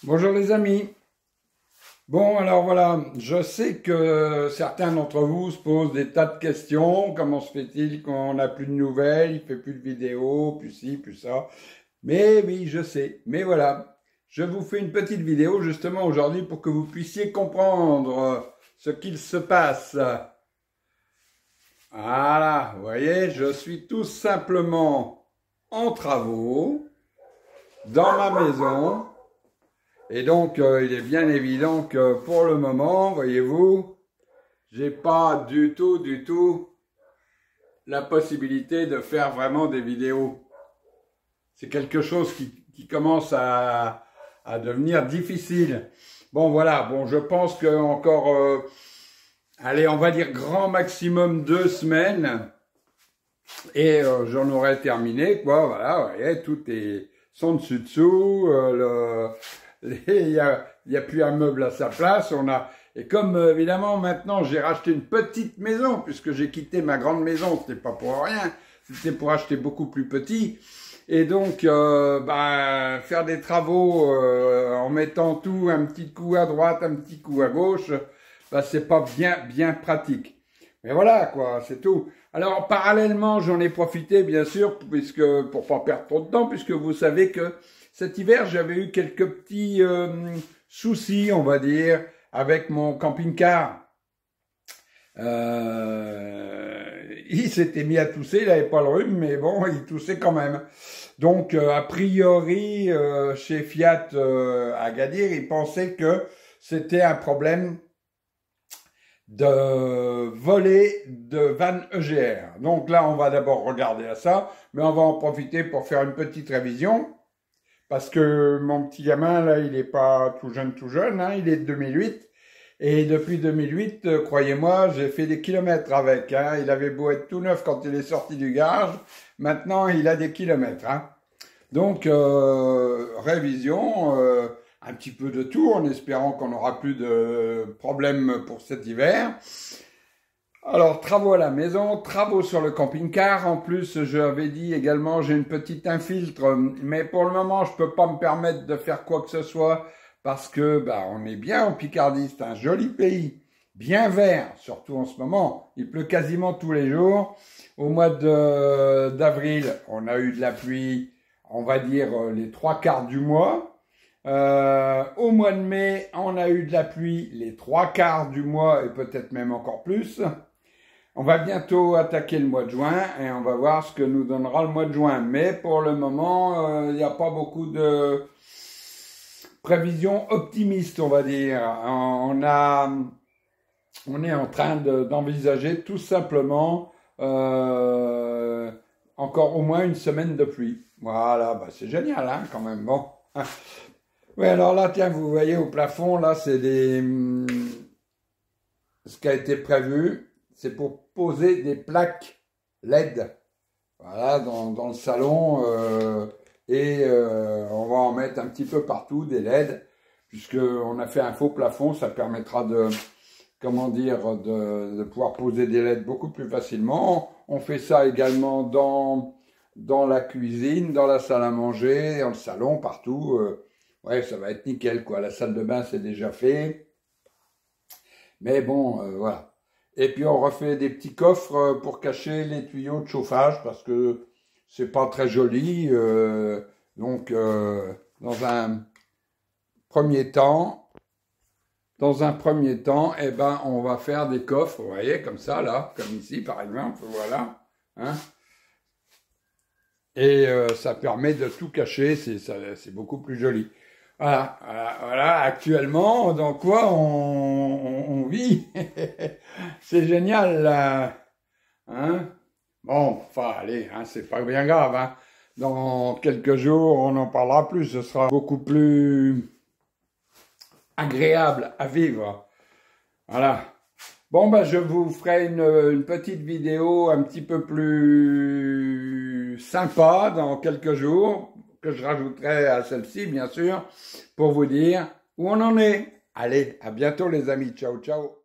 Bonjour les amis. Bon, alors voilà, je sais que certains d'entre vous se posent des tas de questions. Comment se fait-il qu'on n'a plus de nouvelles, il fait plus de vidéos, plus ci, plus ça. Mais oui, je sais. Mais voilà, je vous fais une petite vidéo justement aujourd'hui pour que vous puissiez comprendre ce qu'il se passe. Voilà, vous voyez, je suis tout simplement en travaux dans ma maison. Et donc, il est bien évident que pour le moment, voyez-vous, j'ai pas du tout la possibilité de faire vraiment des vidéos. C'est quelque chose qui commence à devenir difficile. Bon, voilà, bon, je pense que encore, allez, on va dire grand maximum 2 semaines, et j'en aurai terminé, quoi, voilà, vous voyez, tout est sans dessus-dessous, il y a plus un meuble à sa place. Et comme évidemment maintenant j'ai racheté une petite maison, puisque j'ai quitté ma grande maison, c'était pas pour rien, c'était pour acheter beaucoup plus petit. Et donc, faire des travaux en mettant tout, un petit coup à droite, un petit coup à gauche, c'est pas bien pratique. Mais voilà, quoi, c'est tout. Alors, parallèlement, j'en ai profité, bien sûr, pour pas perdre trop de temps, puisque vous savez que cet hiver, j'avais eu quelques petits soucis, on va dire, avec mon camping-car. Il s'était mis à tousser, il n'avait pas le rhume, mais bon, il toussait quand même. Donc, a priori, chez Fiat à Gadir, ils pensaient que c'était un problème de volet de vanne EGR. Donc là, on va d'abord regarder à ça, mais on va en profiter pour faire une petite révision, parce que mon petit gamin, là, il n'est pas tout jeune, hein, il est de 2008, et depuis 2008, croyez-moi, j'ai fait des kilomètres avec, hein. Il avait beau être tout neuf quand il est sorti du garage, maintenant il a des kilomètres, hein. Donc, révision, un petit peu de tout, en espérant qu'on n'aura plus de problèmes pour cet hiver. Alors, travaux à la maison, travaux sur le camping-car. En plus, je avais dit également, j'ai une petite infiltre, mais pour le moment, je peux pas me permettre de faire quoi que ce soit parce que, on est bien en Picardie, c'est un joli pays, bien vert, surtout en ce moment. Il pleut quasiment tous les jours. Au mois d'avril, on a eu de la pluie, on va dire les 3/4 du mois. Au mois de mai, on a eu de la pluie les 3/4 du mois et peut-être même encore plus. On va bientôt attaquer le mois de juin et on va voir ce que nous donnera le mois de juin. Mais pour le moment, il n'y a pas beaucoup de prévisions optimistes, on va dire. On est en train d'envisager tout simplement encore au moins une semaine de pluie. Voilà, c'est génial, hein, quand même. Bon. Oui, alors là, tiens, vous voyez au plafond, là, c'est ce qui a été prévu, c'est pour poser des plaques LED. Voilà, dans le salon, on va en mettre un petit peu partout, des LED, puisqu'on a fait un faux plafond, ça permettra de pouvoir poser des LED beaucoup plus facilement. On fait ça également dans la cuisine, dans la salle à manger, dans le salon, partout. Ouais, ça va être nickel, quoi. La salle de bain, c'est déjà fait. Mais bon, voilà. Et puis, on refait des petits coffres pour cacher les tuyaux de chauffage, parce que c'est pas très joli. Donc, dans un premier temps, on va faire des coffres, vous voyez, comme ça, là, comme ici, par exemple, voilà. Hein. Et ça permet de tout cacher, c'est beaucoup plus joli. Voilà, actuellement, dans quoi on vit. C'est génial, là. Hein? Bon, enfin, allez, hein, c'est pas bien grave, hein. Dans quelques jours, on en parlera plus, ce sera beaucoup plus agréable à vivre. Voilà. Bon, je vous ferai une petite vidéo un petit peu plus sympa dans quelques jours, que je rajouterai à celle-ci, bien sûr, pour vous dire où on en est. Allez, à bientôt les amis. Ciao, ciao.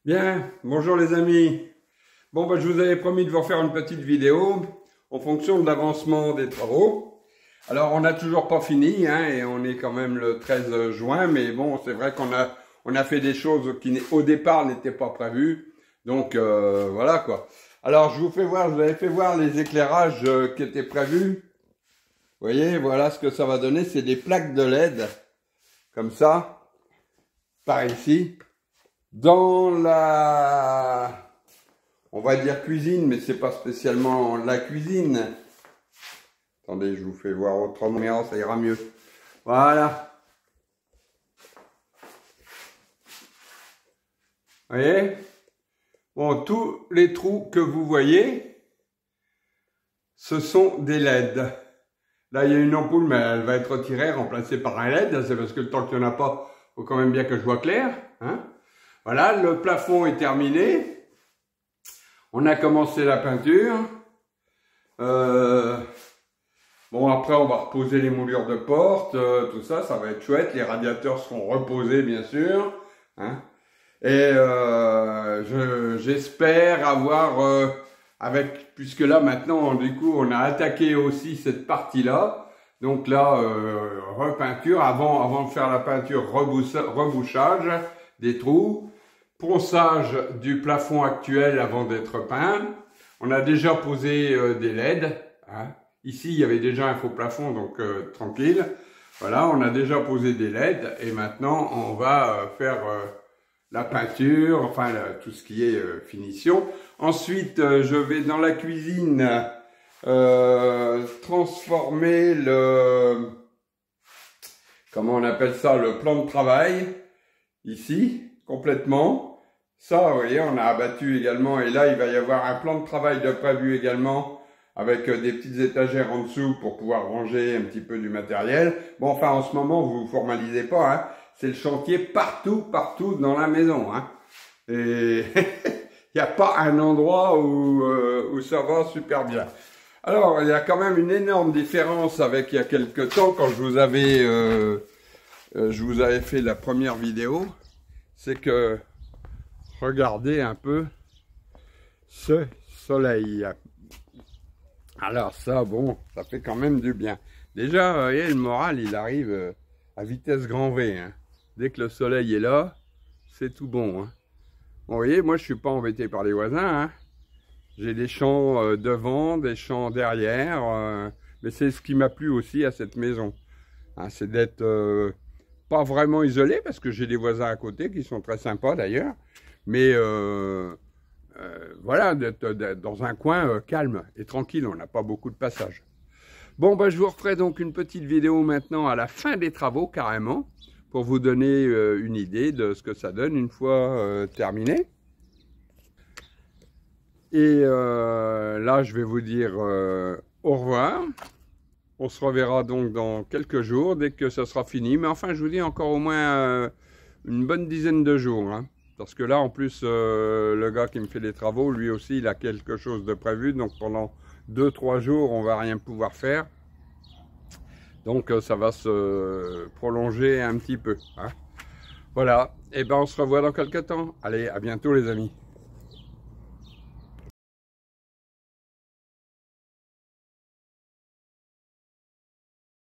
Bien, bonjour les amis. Bon, je vous avais promis de vous refaire une petite vidéo en fonction de l'avancement des travaux. Alors, on n'a toujours pas fini, hein, et on est quand même le 13 juin, mais bon, c'est vrai on a fait des choses qui, au départ, n'étaient pas prévues. Donc, voilà, quoi. Alors, je vous avais fait voir les éclairages qui étaient prévus. Vous voyez, voilà ce que ça va donner. C'est des plaques de LED, comme ça, par ici, dans la, on va dire cuisine, mais c'est pas spécialement la cuisine. Attendez, je vous fais voir autrement, ça ira mieux. Voilà. Vous voyez? Bon, tous les trous que vous voyez, ce sont des LED. Là, il y a une ampoule, mais elle va être retirée, remplacée par un LED. C'est parce que le temps qu'il n'y en a pas, il faut quand même bien que je vois clair. Hein? Voilà, le plafond est terminé. On a commencé la peinture. Bon, après, on va reposer les moulures de porte, tout ça, ça va être chouette. Les radiateurs seront reposés, bien sûr. Hein. Et j'espère avoir, puisque là, maintenant, du coup, on a attaqué aussi cette partie-là. Donc là, repeinture, avant de faire la peinture, rebouchage des trous, ponçage du plafond actuel avant d'être peint. On a déjà posé des LED, hein. Ici, il y avait déjà un faux plafond, donc tranquille. Voilà, on a déjà posé des LED et maintenant, on va faire la peinture, enfin tout ce qui est finition. Ensuite, je vais dans la cuisine transformer le... Comment on appelle ça? Le plan de travail. Ici, complètement. Ça, vous voyez, on a abattu également. Et là, il va y avoir un plan de travail de prévu également, avec des petites étagères en dessous pour pouvoir ranger un petit peu du matériel. Bon, enfin, en ce moment, vous ne formalisez pas, hein. C'est le chantier partout dans la maison, hein. Et il n'y a pas un endroit où ça va super bien. Alors, il y a quand même une énorme différence avec il y a quelques temps, quand je vous avais fait la première vidéo. C'est que, regardez un peu ce soleil. Alors ça, bon, ça fait quand même du bien. Déjà, vous voyez, le moral, il arrive à vitesse grand V. Hein. Dès que le soleil est là, c'est tout bon. Hein. Bon, vous voyez, moi, je suis pas embêté par les voisins. Hein. J'ai des champs devant, des champs derrière. Mais c'est ce qui m'a plu aussi à cette maison. Hein, c'est d'être pas vraiment isolé, parce que j'ai des voisins à côté qui sont très sympas d'ailleurs. Mais... voilà, d'être dans un coin calme et tranquille, on n'a pas beaucoup de passages. Bon, bah, je vous referai donc une petite vidéo maintenant à la fin des travaux, carrément, pour vous donner une idée de ce que ça donne une fois terminé. Et là, je vais vous dire au revoir. On se reverra donc dans quelques jours, dès que ça sera fini. Mais enfin, je vous dis encore au moins une bonne dizaine de jours, hein. Parce que là, en plus, le gars qui me fait les travaux, lui aussi, il a quelque chose de prévu. Donc, pendant 2-3 jours, on va rien pouvoir faire. Donc, ça va se prolonger un petit peu. Hein. Voilà. Et ben, on se revoit dans quelques temps. Allez, à bientôt, les amis.